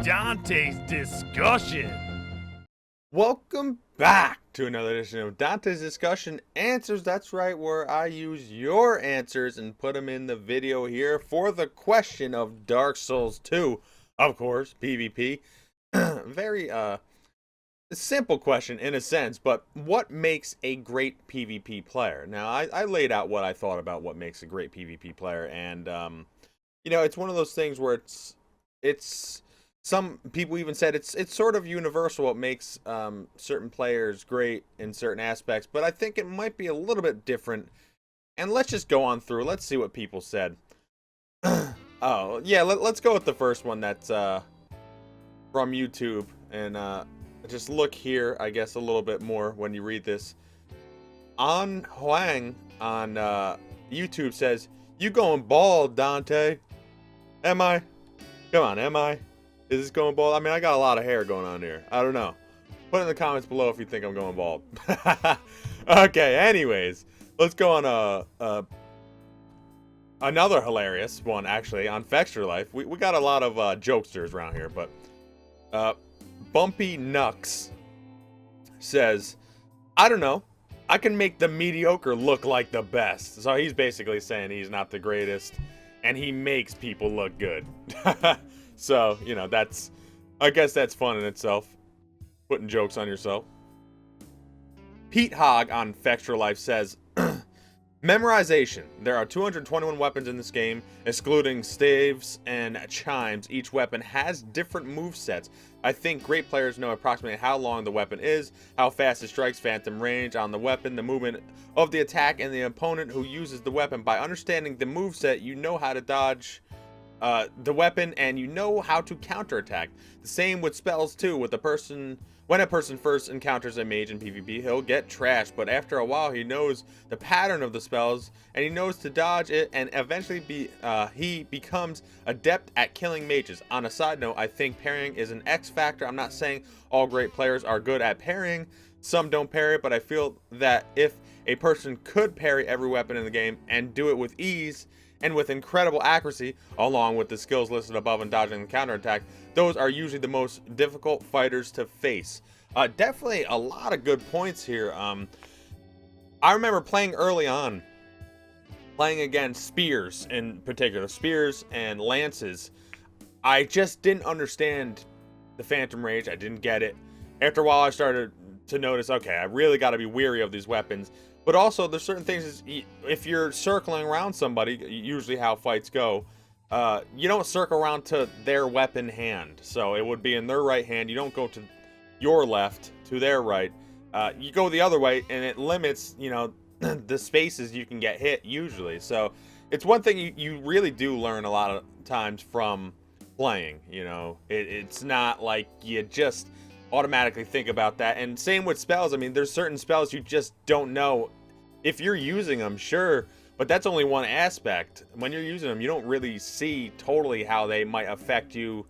Dante's Discussion. Welcome back to another edition of Dante's Discussion Answers. That's right, where I use your answers and put them in the video here for the question of Dark Souls 2. Of course, PvP. Very simple question in a sense, but what makes a great PvP player? Now, I laid out what I thought about what makes a great PvP player, and it's one of those things where it's some people even said it's sort of universal what makes certain players great in certain aspects, but I think it might be a little bit different. And let's just go on through. Let's see what people said. Oh yeah, let's go with the first one that's from YouTube, and just look here, I guess, a little bit more when you read this. An Huang on YouTube says, "You going bald, Dante?" Am I? Come on, am I? Is this going bald? I mean, I got a lot of hair going on here. I don't know. Put in the comments below if you think I'm going bald. Okay, anyways. Let's go on another hilarious one, actually, on FextraLife. We got a lot of jokesters around here, but Bumpy Nux says, "I don't know. I can make the mediocre look like the best." So he's basically saying he's not the greatest, and he makes people look good. So, I guess that's fun in itself. Putting jokes on yourself. Pete Hogg on FextraLife says, "Memorization. There are 221 weapons in this game, excluding staves and chimes. Each weapon has different movesets. I think great players know approximately how long the weapon is, how fast it strikes, phantom range on the weapon, the movement of the attack, and the opponent who uses the weapon. By understanding the moveset, you know how to dodge the weapon, and you know how to counterattack. The same with spells too. When a person first encounters a mage in PvP, he'll get trashed, but after a while he knows the pattern of the spells, and he knows to dodge it, and eventually he becomes adept at killing mages. On a side note, I think parrying is an X factor. I'm not saying all great players are good at parrying. Some don't parry, but I feel that if a person could parry every weapon in the game and do it with ease and with incredible accuracy, along with the skills listed above and dodging the counterattack, those are usually the most difficult fighters to face." Definitely a lot of good points here. I remember playing early on, playing against spears in particular, spears and lances. I just didn't understand the phantom range. I didn't get it. After a while, I started to notice, okay, I really got to be weary of these weapons. But also, there's certain things, if you're circling around somebody, usually how fights go, you don't circle around to their weapon hand. So it would be in their right hand. You don't go to your left to their right. You go the other way, and it limits, the spaces you can get hit usually. So it's one thing you really do learn a lot of times from playing. It's not like you just automatically think about that. And same with spells. I mean, there's certain spells you just don't know if you're using them, sure, but that's only one aspect. When you're using them, you don't really see totally how they might affect you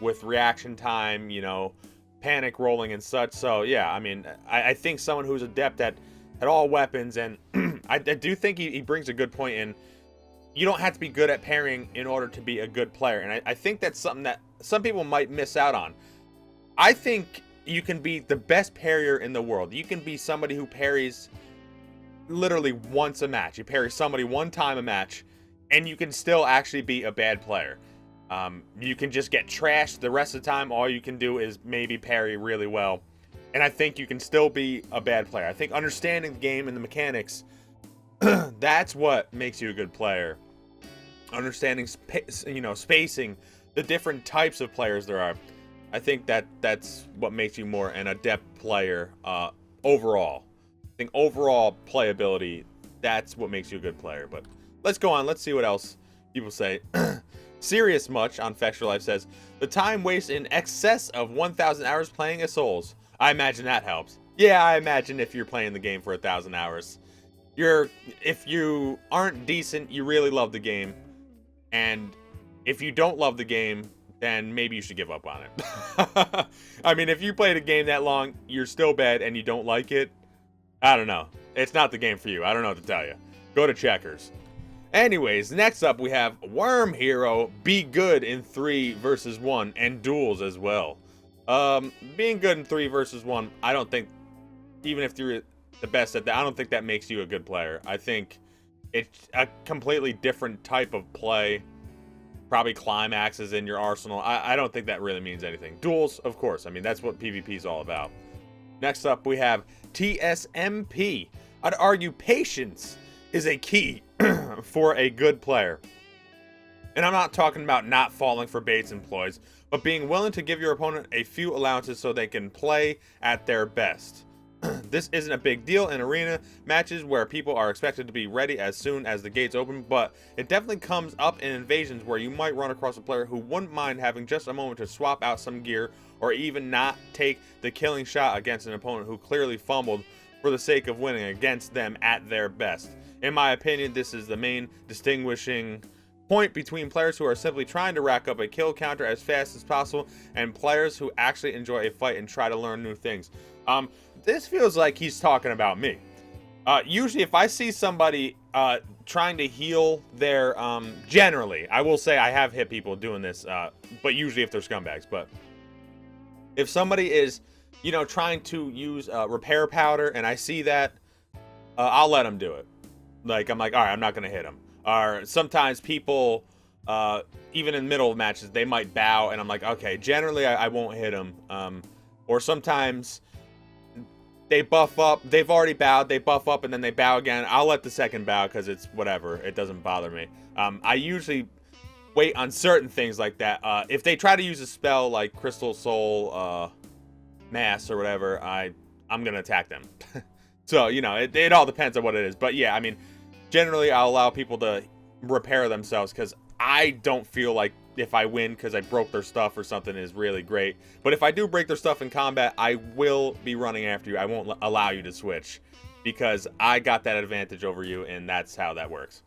with reaction time, panic rolling and such. So yeah, I mean, I think someone who's adept at all weapons, and I do think he brings a good point in, you don't have to be good at parrying in order to be a good player. And I think that's something that some people might miss out on. I think you can be the best parrier in the world. You can be somebody who parries literally once a match. You parry somebody one time a match, and you can still actually be a bad player. You can just get trashed the rest of the time. All you can do is maybe parry really well. And I think you can still be a bad player. I think understanding the game and the mechanics, that's what makes you a good player. Understanding, spacing, the different types of players there are. I think that's what makes you more an adept player overall. I think overall playability, that's what makes you a good player. But let's go on. Let's see what else people say. Serious Much on FextraLife says, "The time wasted in excess of 1,000 hours playing as Souls. I imagine that helps." Yeah, I imagine if you're playing the game for 1,000 hours. If you aren't decent, you really love the game. And if you don't love the game, then maybe you should give up on it. I mean, if you played a game that long, you're still bad and you don't like it, I don't know. It's not the game for you. I don't know what to tell you. Go to Checkers. Anyways, next up we have Worm Hero be good in 3 versus 1 and duels as well. Being good in 3 versus 1, I don't think, even if you're the best at that, I don't think that makes you a good player. I think it's a completely different type of play. Probably climaxes in your arsenal. I don't think that really means anything. Duels, of course. I mean, that's what PvP is all about. Next up, we have TSMP. I'd argue patience is a key for a good player. And I'm not talking about not falling for baits and ploys, but being willing to give your opponent a few allowances so they can play at their best. This isn't a big deal in arena matches where people are expected to be ready as soon as the gates open, but it definitely comes up in invasions where you might run across a player who wouldn't mind having just a moment to swap out some gear or even not take the killing shot against an opponent who clearly fumbled for the sake of winning against them at their best. In my opinion, this is the main distinguishing point between players who are simply trying to rack up a kill counter as fast as possible and players who actually enjoy a fight and try to learn new things. This feels like he's talking about me. Usually if I see somebody trying to heal their, generally, I will say I have hit people doing this, but usually if they're scumbags. But if somebody is, you know, trying to use repair powder and I see that, I'll let them do it. Like, I'm like, all right, I'm not going to hit them. Or sometimes people, even in the middle of matches, they might bow and I'm like, okay, generally I won't hit them. Or sometimes they buff up, they've already bowed, they buff up and then they bow again. I'll let the second bow because it's whatever, it doesn't bother me. I usually wait on certain things like that. If they try to use a spell like Crystal Soul Mass or whatever, I'm gonna attack them. So, you know, it all depends on what it is. But yeah, I mean, generally I'll allow people to repair themselves because I don't feel like if I win because I broke their stuff or something is really great. But if I do break their stuff in combat, I will be running after you. I won't allow you to switch because I got that advantage over you, and that's how that works.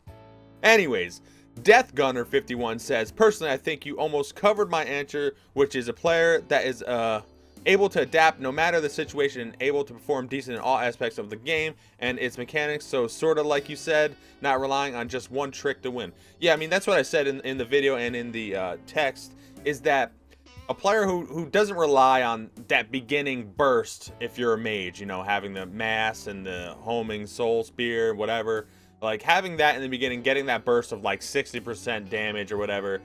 Anyways, Death Gunner 51 says, personally, I think you almost covered my answer, which is a player that is able to adapt no matter the situation and able to perform decent in all aspects of the game and its mechanics. So sort of like you said, not relying on just one trick to win. Yeah, I mean, that's what I said in the video and in the text, is that a player who doesn't rely on that beginning burst, if you're a mage, you know, having the mass and the homing soul spear, whatever, like having that in the beginning, getting that burst of like 60% damage or whatever,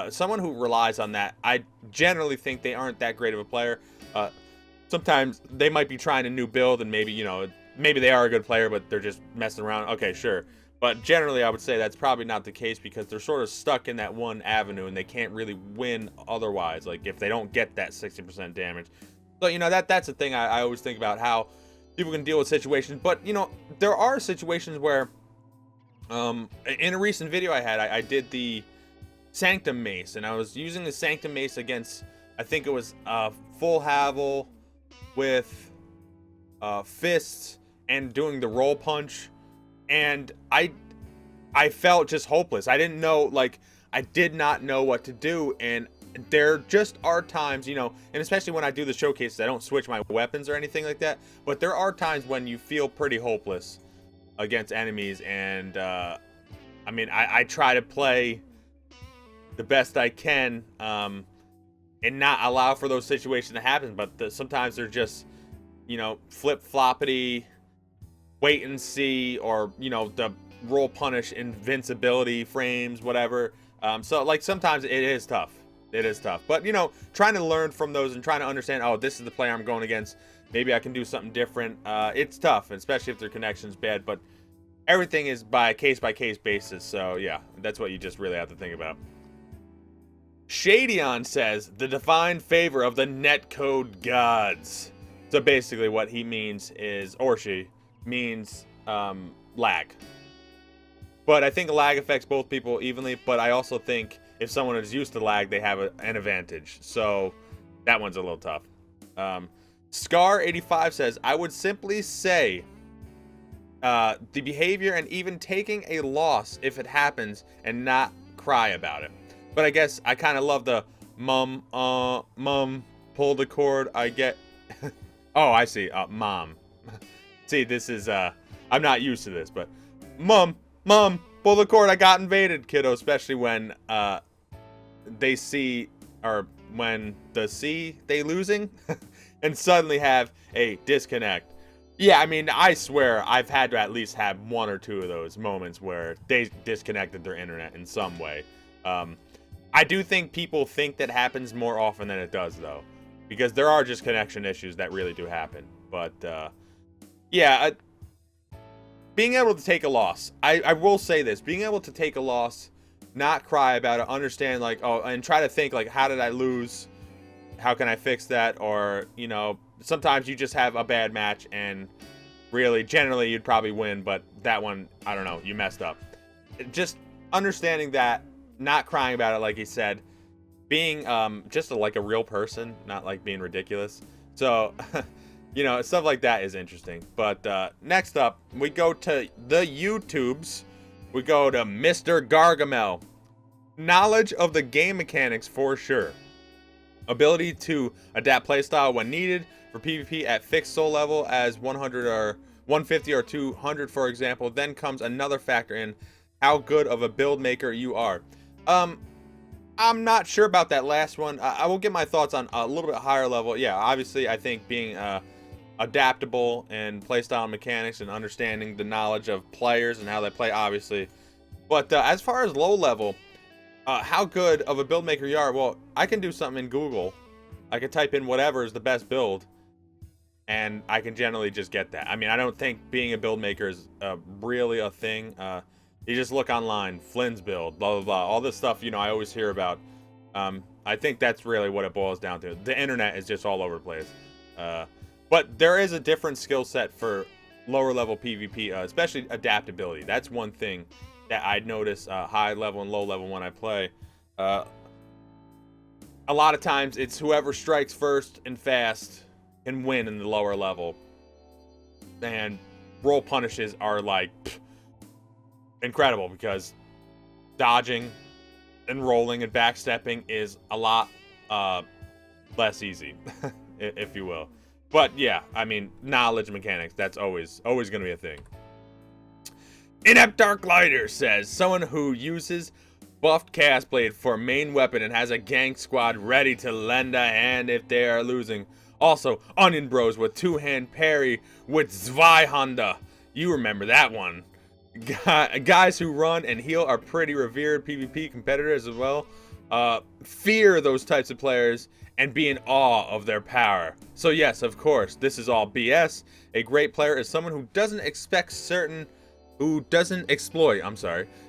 someone who relies on that, I generally think they aren't that great of a player. Sometimes they might be trying a new build and maybe, you know, maybe they are a good player, but they're just messing around. Okay, sure. But generally, I would say that's probably not the case because they're sort of stuck in that one avenue and they can't really win otherwise, like if they don't get that 60% damage. So, you know, that's the thing I always think about, how people can deal with situations. But, you know, there are situations where, in a recent video I had, I did the Sanctum Mace, and I was using the Sanctum Mace against, I think it was full Havel with fists and doing the roll punch, and I felt just hopeless. I didn't know, like, I did not know what to do, and there just are times, you know, and especially when I do the showcases, I don't switch my weapons or anything like that, but there are times when you feel pretty hopeless against enemies, and I mean, I try to play the best I can, and not allow for those situations to happen, but sometimes they're just, you know, flip-floppity, wait and see, or, you know, the roll punish invincibility frames, whatever. So, like, sometimes it is tough. It is tough. But, you know, trying to learn from those and trying to understand, oh, this is the player I'm going against. Maybe I can do something different. It's tough, especially if their connection's bad, but everything is by a case-by-case basis. So, yeah, that's what you just really have to think about. Shadeon says, the divine favor of the netcode gods. So basically what he means is, or she means, lag. But I think lag affects both people evenly, but I also think if someone is used to lag, they have an advantage. So that one's a little tough. Scar85 says, I would simply say the behavior and even taking a loss if it happens and not cry about it. But I guess I kind of love the mum, pull the cord, I get. Oh, I see. Mom. See, this is, I'm not used to this, but mum, pull the cord. I got invaded, kiddo. Especially when they see, or when they losing, and suddenly have a disconnect. Yeah, I mean, I swear I've had to at least have one or two of those moments where they disconnected their internet in some way. I do think people think that happens more often than it does, though, because there are just connection issues that really do happen. But yeah, being able to take a loss, I will say this: being able to take a loss, not cry about it, understand like, oh, and try to think like, how did I lose? How can I fix that? Or, you know, sometimes you just have a bad match and really, generally, you'd probably win, but that one, I don't know, you messed up. Just understanding that, not crying about it, like he said, being just like a real person, not like being ridiculous. So, you know, stuff like that is interesting. But next up, we go to the YouTubes. We go to Mr. Gargamel. Knowledge of the game mechanics for sure. Ability to adapt playstyle when needed for PvP at fixed soul level as 100 or 150 or 200, for example. Then comes another factor in how good of a build maker you are. I'm not sure about that last one. I will get my thoughts on a little bit higher level. Yeah, obviously I think being adaptable in playstyle mechanics and understanding the knowledge of players and how they play, obviously. But as far as low level, how good of a build maker you are, well, I can do something in Google. I can type in whatever is the best build, and I can generally just get that. I mean, I don't think being a build maker is really a thing. You just look online, Flynn's build, blah, blah, blah. All this stuff, you know, I always hear about. I think that's really what it boils down to. The internet is just all over the place. But there is a different skill set for lower level PvP, especially adaptability. That's one thing that I notice high level and low level when I play. A lot of times it's whoever strikes first and fast can win in the lower level. And roll punishes are like incredible because dodging and rolling and backstepping is a lot less easy, if you will. But yeah, I mean, knowledge mechanics, that's always going to be a thing. Inept Dark Lighter says, someone who uses buffed Chaos Blade for main weapon and has a gank squad ready to lend a hand if they are losing. Also, Onion Bros with two-hand parry with Zweihanda. You remember that one. Guys who run and heal are pretty revered PvP competitors as well. Fear those types of players and be in awe of their power. So yes, of course, this is all BS. A great player is someone who doesn't exploit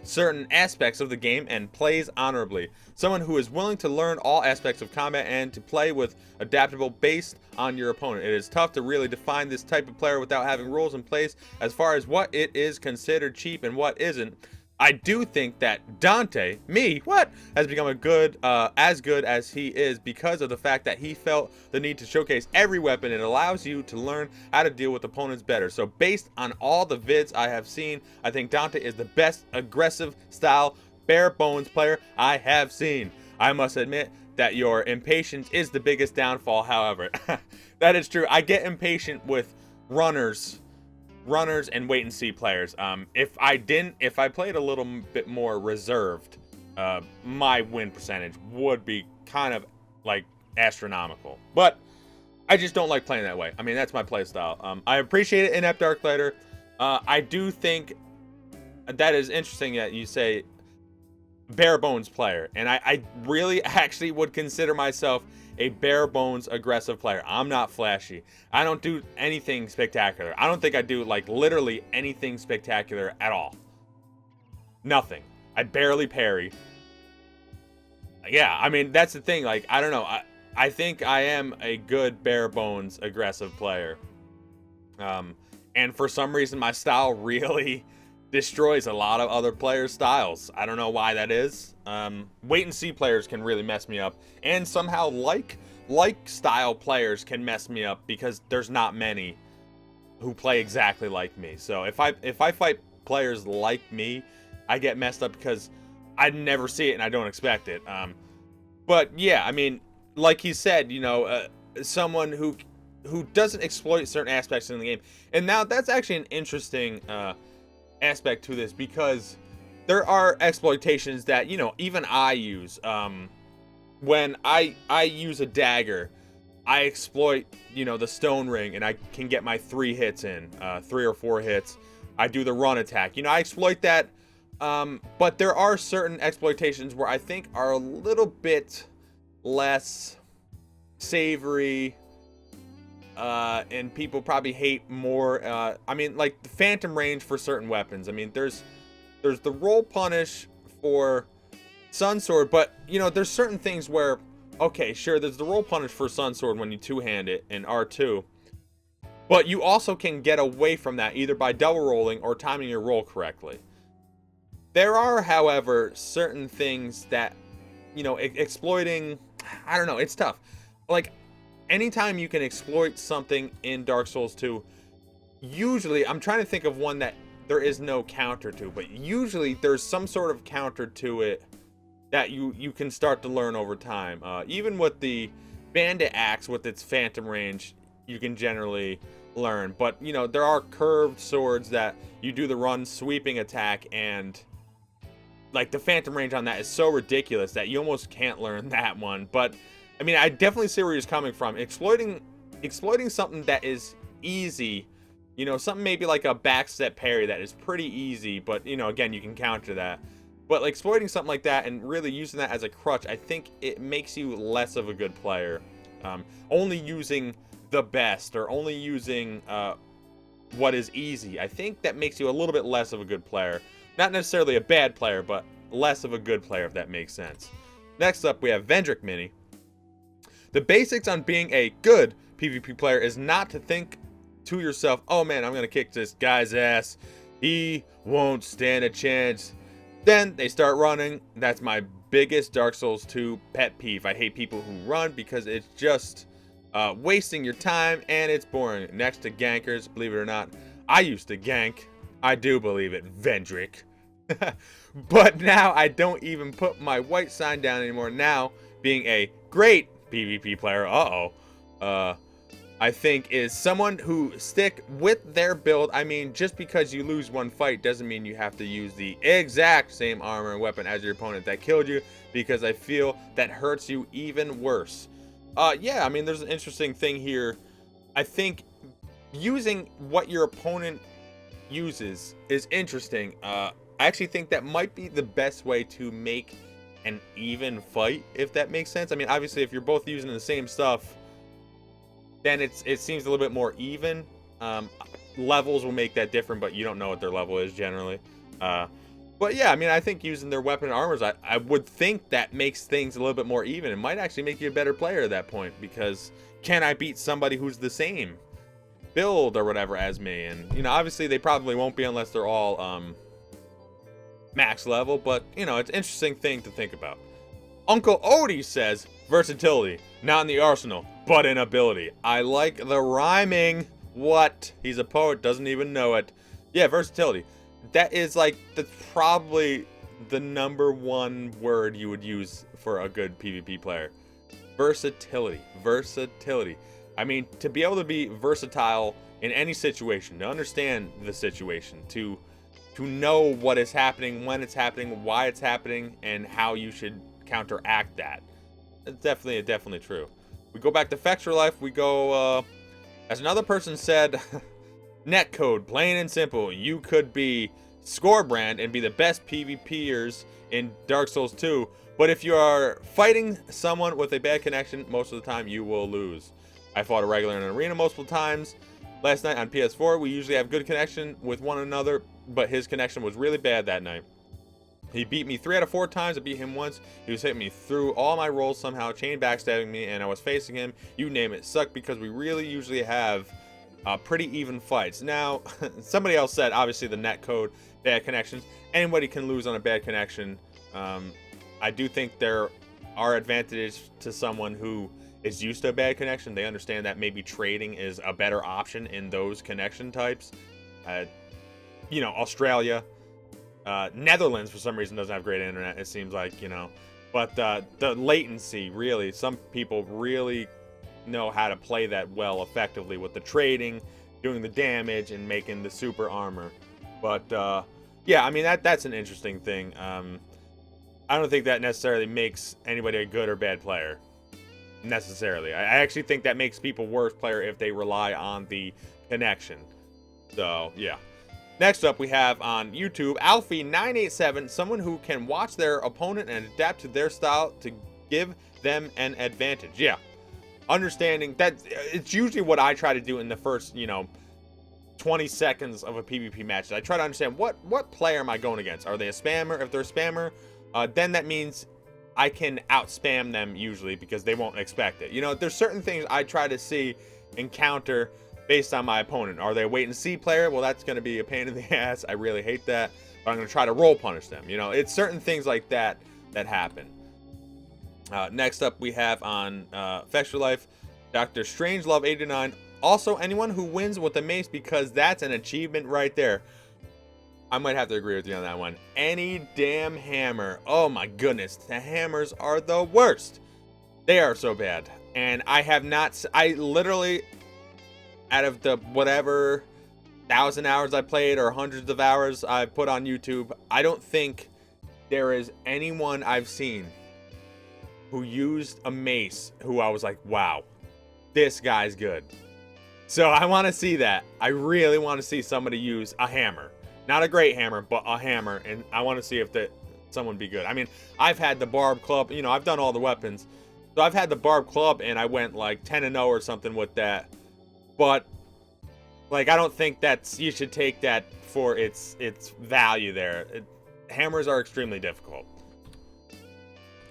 certain aspects of the game and plays honorably. Someone who is willing to learn all aspects of combat and to play with adaptable based on your opponent. It is tough to really define this type of player without having rules in place as far as what it is considered cheap and what isn't. I do think that Dante, has become as good as he is because of the fact that he felt the need to showcase every weapon. It allows you to learn how to deal with opponents better. So based on all the vids I have seen, I think Dante is the best aggressive style bare bones player I have seen. I must admit that your impatience is the biggest downfall, however. That is true. I get impatient with runners and wait and see players. If I played a little bit more reserved, my win percentage would be kind of like astronomical. But I just don't like playing that way. I mean, that's my play style. I appreciate it, Inept Dark Lighter. I do think that is interesting that you say bare bones player, and I really actually would consider myself a bare bones aggressive player. I'm not flashy. I don't do anything spectacular. I don't think I do like literally anything spectacular at all. Nothing. I barely parry. Yeah, I mean, that's the thing. Like, I don't know. I think I am a good bare bones aggressive player. And for some reason my style really destroys a lot of other players' styles. I don't know why that is. Wait and see players can really mess me up, and somehow like style players can mess me up because there's not many who play exactly like me. So if I fight players like me, I get messed up because I never see it and I don't expect it. But yeah, I mean, like he said, you know, someone who doesn't exploit certain aspects in the game. And now that's actually an interesting aspect to this, because there are exploitations that, you know, even I use. When I use a dagger, I exploit, you know, the stone ring, and I can get my 3 hits in, 3 or 4 hits. I do the run attack. You know, I exploit that. But there are certain exploitations where I think are a little bit less savory, and people probably hate more. I mean, like the phantom range for certain weapons. I mean, there's the roll punish for Sun Sword, but you know, there's certain things where, okay, sure, there's the roll punish for Sun Sword when you two-hand it in R2, but you also can get away from that either by double rolling or timing your roll correctly. There are, however, certain things that, you know, exploiting, I don't know, it's tough. Like, anytime you can exploit something in Dark Souls 2, usually, I'm trying to think of one that there is no counter to, but usually there's some sort of counter to it that you can start to learn over time. Even with the Bandit Axe with its phantom range, you can generally learn. But, you know, there are curved swords that you do the run sweeping attack, and like the phantom range on that is so ridiculous that you almost can't learn that one. But I mean, I definitely see where he's coming from. Exploiting something that is easy, you know, something maybe like a backstep parry that is pretty easy, but you know, again, you can counter that. But like exploiting something like that and really using that as a crutch, I think it makes you less of a good player. Only using the best or only using what is easy, I think that makes you a little bit less of a good player. Not necessarily a bad player, but less of a good player, if that makes sense. Next up, we have Vendrick Mini. The basics on being a good PvP player is not to think to yourself, oh man, I'm going to kick this guy's ass. He won't stand a chance. Then they start running. That's my biggest Dark Souls 2 pet peeve. I hate people who run because it's just wasting your time and it's boring. Next to gankers, believe it or not, I used to gank. I do believe it, Vendrick. But now I don't even put my white sign down anymore. Now, being a great PvP player, I think is someone who stick with their build. I mean, just because you lose one fight doesn't mean you have to use the exact same armor and weapon as your opponent that killed you, because I feel that hurts you even worse. Yeah, I mean, there's an interesting thing here. I think using what your opponent uses is interesting. I actually think that might be the best way to make an even fight, if that makes sense. I mean, obviously, if you're both using the same stuff, then it seems a little bit more even. Levels will make that different, but you don't know what their level is generally. But yeah, I mean, I think using their weapon and armors, I would think that makes things a little bit more even. It might actually make you a better player at that point, because can I beat somebody who's the same build or whatever as me? And you know, obviously they probably won't be unless they're all max level, but you know, it's an interesting thing to think about. Uncle Odie says versatility, not in the arsenal, but in ability. I like the rhyming. What? He's a poet, doesn't even know it. Yeah, versatility. That is like probably the #1 word you would use for a good PvP player. Versatility. Versatility. I mean, to be able to be versatile in any situation, to understand the situation, to know what is happening, when it's happening, why it's happening, and how you should counteract that. It's definitely true. We go back to FextraLife. We go, as another person said, netcode, plain and simple. You could be Scorebrand and be the best PvPers in Dark Souls 2, but if you are fighting someone with a bad connection, most of the time you will lose. I fought a regular in an arena multiple times. Last night on PS4, we usually have good connection with one another, but his connection was really bad that night. He beat me 3 out of 4 times. I beat him once. He was hitting me through all my rolls somehow, chain backstabbing me, and I was facing him. You name it. Sucked because we really usually have pretty even fights. Now, somebody else said, obviously, the net code, bad connections. Anybody can lose on a bad connection. I do think there are advantages to someone who is used to a bad connection. They understand that maybe trading is a better option in those connection types. You know, Australia, Netherlands for some reason doesn't have great internet, it seems like, you know. But the latency, really, some people really know how to play that well effectively with the trading, doing the damage, and making the super armor. But Yeah, I mean, that's an interesting thing. I don't think that necessarily makes anybody a good or bad player, necessarily. I actually think that makes people worse player if they rely on the connection. So, yeah. Next up, we have on YouTube, Alfie987, someone who can watch their opponent and adapt to their style to give them an advantage. Yeah. Understanding that it's usually what I try to do in the first, 20 seconds of a PvP match. I try to understand what player am I going against? Are they a spammer? If they're a spammer, then that means I can out spam them usually because they won't expect it. There's certain things I try to see and counter based on my opponent. Are they a wait and see player? Well, that's going to be a pain in the ass. I really hate that, but I'm going to try to roll punish them. It's certain things like that happen. Next up, we have on FextraLife, Dr. Strangelove89. Also, anyone who wins with a mace, because that's an achievement right there. I might have to agree with you on that one. Any damn hammer. Oh my goodness, the hammers are the worst. They are so bad. And I literally, out of the whatever 1,000 hours I played or hundreds of hours I put on YouTube, I don't think there is anyone I've seen who used a mace who I was like, wow, this guy's good. So I want to see that. I really want to see somebody use a hammer. Not a great hammer, but a hammer. And I want to see if someone be good. I mean, I've had the barb club. I've done all the weapons. So I've had the barb club, and I went like 10-0 or something with that. But, like, I don't think you should take that for its value there. Hammers are extremely difficult.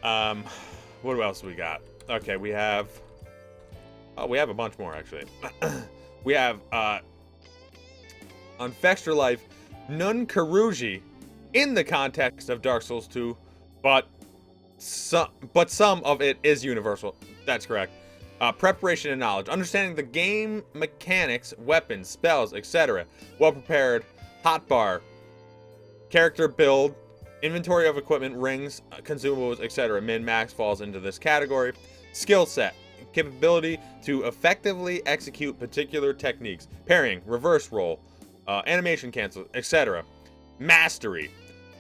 What else we got? Okay, we have a bunch more, actually. We have, on FextraLife, Nun Karuji, in the context of Dark Souls 2, but some of it is universal. That's correct. Preparation and knowledge. Understanding the game mechanics, weapons, spells, etc. Well-prepared. Hotbar. Character build. Inventory of equipment, rings, consumables, etc. Min-max falls into this category. Skill set. Capability to effectively execute particular techniques. Parrying, reverse roll, animation cancel, etc. Mastery.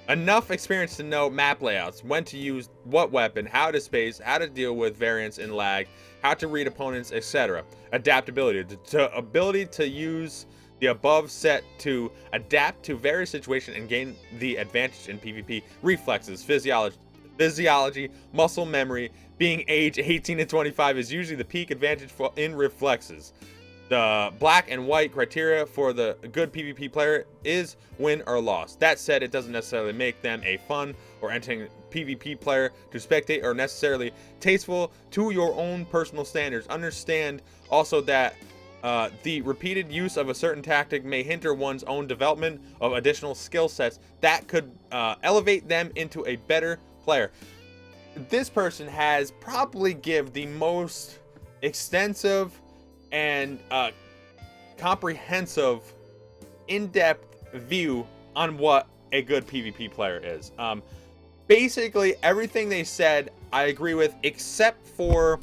Enough experience to know map layouts, when to use what weapon, how to space, how to deal with variance and lag, how to read opponents, etc. Adaptability. The ability to use the above set to adapt to various situations and gain the advantage in PvP. Reflexes, physiology, muscle memory. Being age 18 to 25 is usually the peak advantage in reflexes. The black and white criteria for the good PvP player is win or loss. That said, it doesn't necessarily make them a fun or entertaining PvP player to spectate or necessarily tasteful to your own personal standards. Understand also that the repeated use of a certain tactic may hinder one's own development of additional skill sets that could elevate them into a better player. This person has probably give the most extensive and comprehensive, in-depth view on what a good PvP player is. Basically, everything they said, I agree with, except for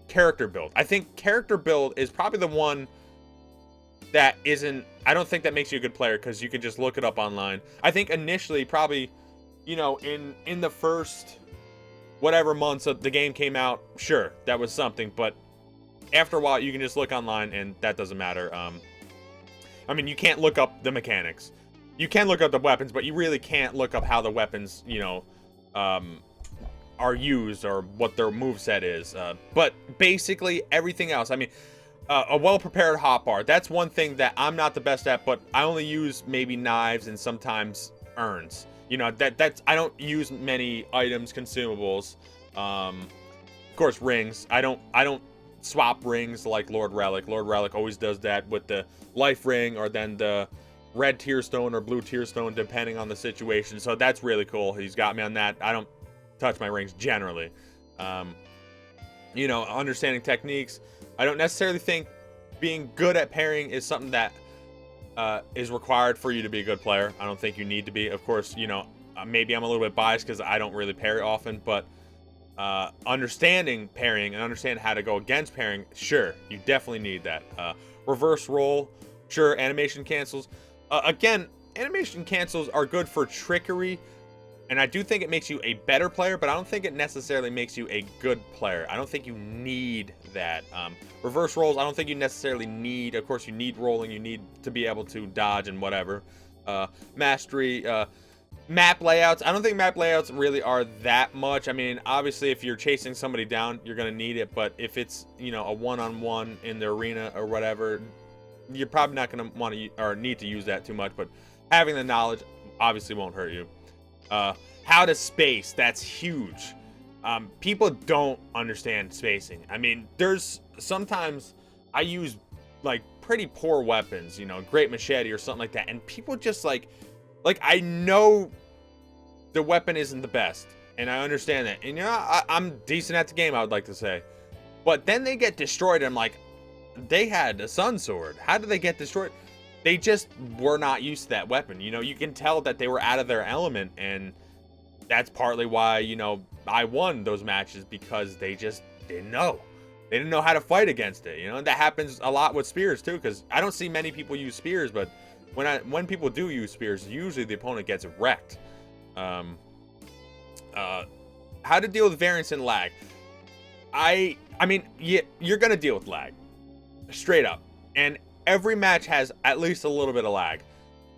character build. I think character build is probably the one that isn't. I don't think that makes you a good player because you can just look it up online. I think initially, probably, in the first whatever months of the game came out, sure, that was something, but after a while, you can just look online, and that doesn't matter. I mean, you can't look up the mechanics. You can look up the weapons, but you really can't look up how the weapons, are used or what their moveset is. But basically, everything else. I mean, a well-prepared hotbar. That's one thing that I'm not the best at, but I only use maybe knives and sometimes urns. That's I don't use many items, consumables. Of course, rings. I don't swap rings like Lord Relic. Lord Relic always does that with the life ring or then the red tear stone or blue tear stone, depending on the situation. So that's really cool. He's got me on that. I don't touch my rings generally. Understanding techniques. I don't necessarily think being good at parrying is something that is required for you to be a good player. I don't think you need to be. Of course, maybe I'm a little bit biased because I don't really parry often, but understanding parrying and understanding how to go against parrying, sure, you definitely need that. Reverse roll, sure, animation cancels. Again, animation cancels are good for trickery, and I do think it makes you a better player, but I don't think it necessarily makes you a good player. I don't think you need that. Reverse rolls, I don't think you necessarily need. Of course, you need rolling. You need to be able to dodge and whatever. Mastery, map layouts. I don't think map layouts really are that much. I mean, obviously, if you're chasing somebody down, you're going to need it. But if it's, you know, a one-on-one in the arena or whatever, you're probably not going to want to or need to use that too much. But having the knowledge obviously won't hurt you. How to space, that's huge. People don't understand spacing. I mean, there's sometimes I use like pretty poor weapons, you know, great machete or something like that, and people just like I know the weapon isn't the best, and I understand that, and you know, I'm decent at the game, I would like to say, but then they get destroyed, and I'm like, they had a sun sword. How did they get destroyed? They just were not used to that weapon. You know, you can tell that they were out of their element, and that's partly why, you know, I won those matches, because they just didn't know. They didn't know how to fight against it. You know, and that happens a lot with spears too, because I don't see many people use spears, but when people do use spears, usually the opponent gets wrecked. How to deal with variance and lag. I mean, you're gonna deal with lag, straight up, and every match has at least a little bit of lag.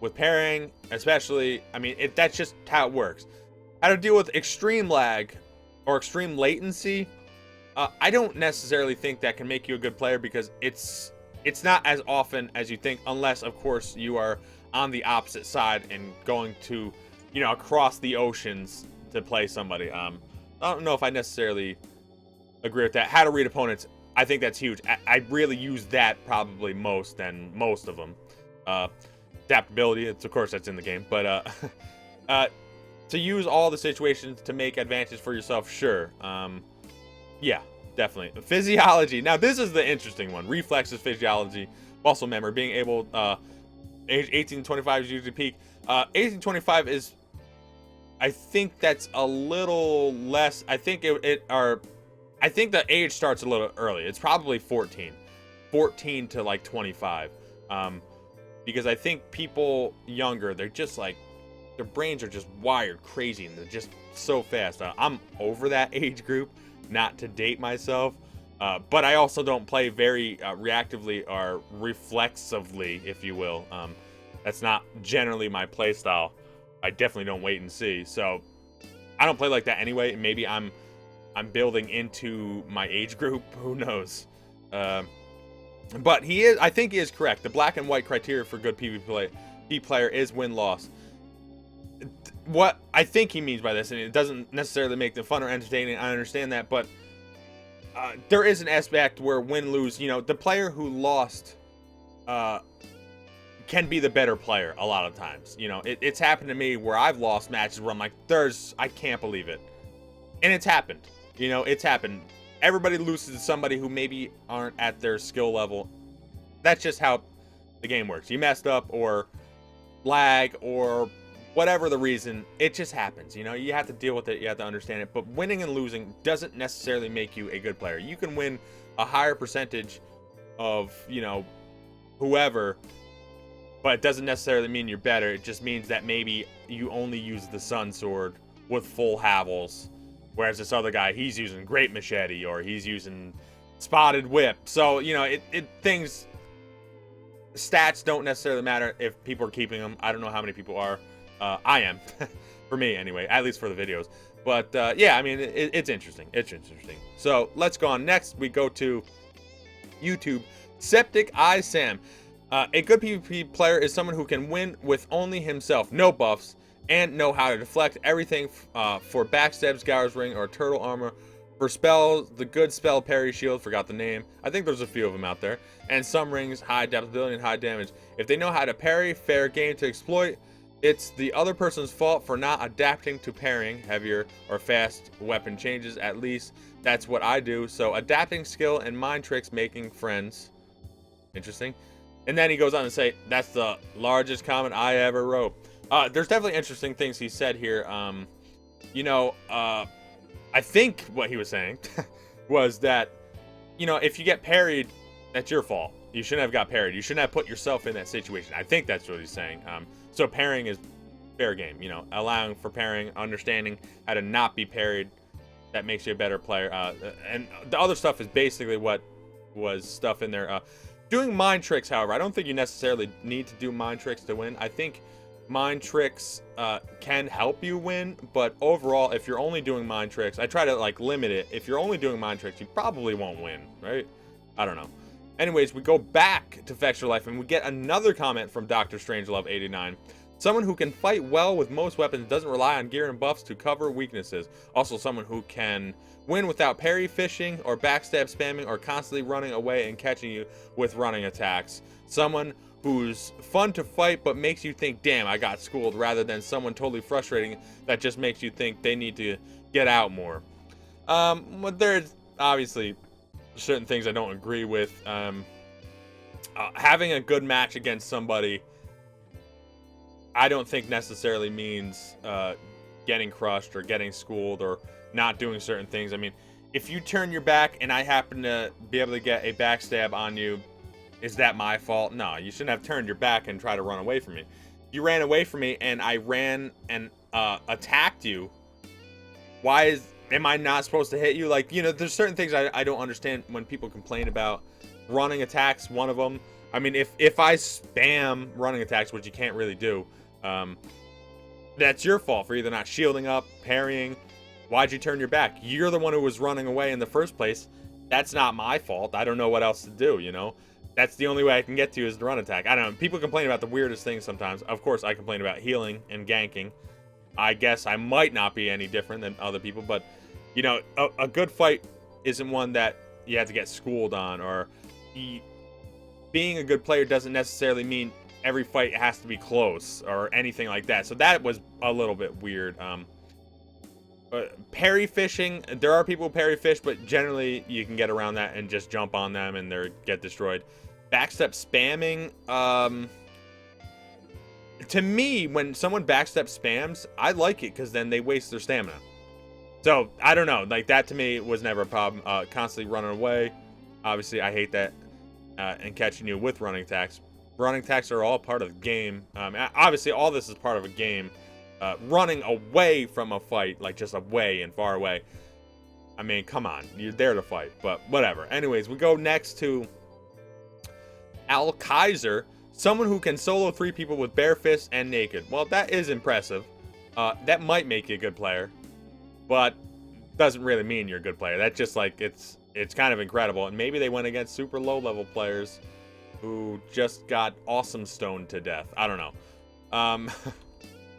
With pairing, especially, I mean, that's just how it works. How to deal with extreme lag or extreme latency, I don't necessarily think that can make you a good player, because it's not as often as you think, unless, of course, you are on the opposite side and going to, you know, across the oceans to play somebody. I don't know if I necessarily agree with that. How to read opponents, I think that's huge. I really use that probably most than most of them. Adaptability, of course, that's in the game, but to use all the situations to make advantage for yourself, sure. Yeah, definitely. Physiology. Now, this is the interesting one. Reflexes, physiology, muscle memory, being able, age 18 to 25 is usually peak. 18 to 25 is, I think that's a little less. I think I think the age starts a little early. It's probably 14 to like 25. Because I think people younger, they're just like, their brains are just wired crazy, and they're just so fast. I'm over that age group, not to date myself, but I also don't play very reactively or reflexively, if you will. That's not generally my play style. I definitely don't wait and see, so I don't play like that anyway. And maybe I'm building into my age group, who knows. But I think he is correct. The black and white criteria for good PvP player is win-loss. What I think he means by this, and it doesn't necessarily make them fun or entertaining, I understand that, but there is an aspect where win-lose, you know, the player who lost can be the better player a lot of times. You know, it's happened to me where I've lost matches where I'm like, I can't believe it. And it's happened. You know, it's happened. Everybody loses to somebody who maybe aren't at their skill level. That's just how the game works. You messed up, or lag, or whatever the reason, it just happens. You know, you have to deal with it, you have to understand it. But winning and losing doesn't necessarily make you a good player. You can win a higher percentage of, you know, whoever, but it doesn't necessarily mean you're better. It just means that maybe you only use the sun sword with full havels, whereas this other guy, he's using great machete, or he's using spotted whip. So, you know, stats don't necessarily matter if people are keeping them. I don't know how many people are. I am, for me anyway, at least for the videos. But yeah, I mean, it's interesting. It's interesting. So let's go on. Next, we go to YouTube. Septic Eye Sam. A good PvP player is someone who can win with only himself, no buffs, and know how to deflect everything for backstab, Scour's Ring, or Turtle Armor. For spells, the good spell Parry Shield, forgot the name. I think there's a few of them out there. And some rings, high adaptability and high damage. If they know how to parry, fair game to exploit. It's the other person's fault for not adapting to parrying heavier or fast weapon changes. At least that's what I do. So adapting skill and mind tricks, making friends. Interesting. And then he goes on to say, that's the largest comment I ever wrote. There's definitely interesting things he said here. You know, I think what he was saying was that, you know, if you get parried, that's your fault. You shouldn't have got parried. You shouldn't have put yourself in that situation. I think that's what he's saying. So parrying is fair game, you know, allowing for parrying, understanding how to not be parried. That makes you a better player. And the other stuff is basically what was stuff in there. Doing mind tricks, however, I don't think you necessarily need to do mind tricks to win. I think mind tricks can help you win, but overall, if you're only doing mind tricks, I try to like limit it. If you're only doing mind tricks, you probably won't win, right? I don't know. Anyways, we go back to FextraLife and we get another comment from Dr. Strangelove89. Someone who can fight well with most weapons, doesn't rely on gear and buffs to cover weaknesses. Also someone who can win without parry fishing or backstab spamming or constantly running away and catching you with running attacks. Someone who's fun to fight but makes you think, damn, I got schooled, rather than someone totally frustrating that just makes you think they need to get out more. But there's obviously certain things I don't agree with. Having a good match against somebody, I don't think necessarily means getting crushed or getting schooled or not doing certain things. I mean, if you turn your back and I happen to be able to get a backstab on you, is that my fault? No, you shouldn't have turned your back and try to run away from me. You ran away from me and I ran and attacked you. Am I not supposed to hit you? Like, you know, there's certain things I don't understand when people complain about running attacks. One of them, I mean, if I spam running attacks, which you can't really do, that's your fault for either not shielding up, parrying. Why'd you turn your back? You're the one who was running away in the first place. That's not my fault. I don't know what else to do, you know? That's the only way I can get to you is the run attack. I don't know. People complain about the weirdest things sometimes. Of course, I complain about healing and ganking. I guess I might not be any different than other people, but, you know, a good fight isn't one that you have to get schooled on, or being a good player doesn't necessarily mean every fight has to be close or anything like that. So that was a little bit weird. Parry fishing, there are people who parry fish, but generally you can get around that and just jump on them and they get destroyed. Backstep spamming, to me, when someone backstep spams, I like it because then they waste their stamina. So I don't know, like that to me was never a problem. Constantly running away, obviously I hate that, and catching you with running attacks. Running attacks are all part of the game. Obviously all this is part of a game. Running away from a fight, like just away and far away, I mean, come on, you're there to fight, but whatever. Anyways, we go next to Al Kaiser, someone who can solo 3 people with bare fists and naked. Well, that is impressive. That might make you a good player, but doesn't really mean you're a good player. That's just like, it's kind of incredible. And maybe they went against super low level players who just got awesome stoned to death. I don't know.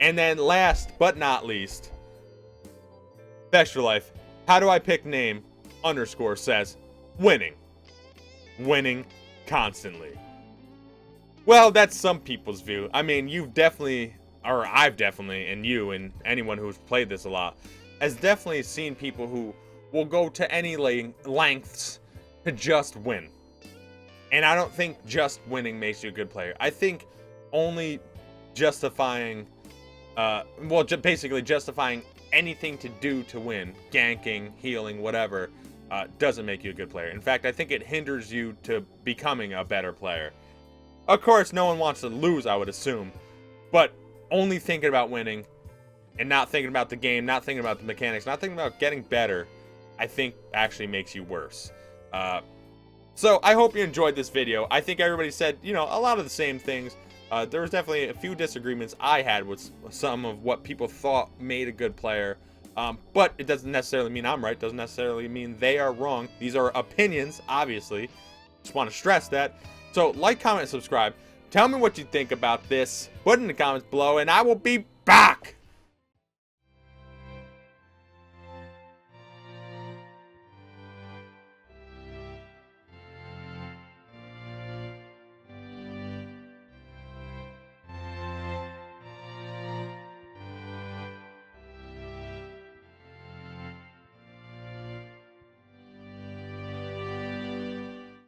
And then last but not least, FextraLife, how do I pick name _ says winning. Winning constantly. Well, that's some people's view. I mean, you've definitely, or I've definitely, and you and anyone who's played this a lot, has definitely seen people who will go to any lengths to just win. And I don't think just winning makes you a good player. I think only justifying, basically justifying anything to do to win, ganking, healing, whatever, doesn't make you a good player. In fact, I think it hinders you to becoming a better player. Of course, no one wants to lose, I would assume, but only thinking about winning and not thinking about the game, not thinking about the mechanics, not thinking about getting better, I think actually makes you worse. So I hope you enjoyed this video. I think everybody said, you know, a lot of the same things. There was definitely a few disagreements I had with some of what people thought made a good player. But it doesn't necessarily mean I'm right. Doesn't necessarily mean they are wrong. These are opinions, obviously. Just want to stress that. So like, comment, and subscribe. Tell me what you think about this. Put it in the comments below, and I will be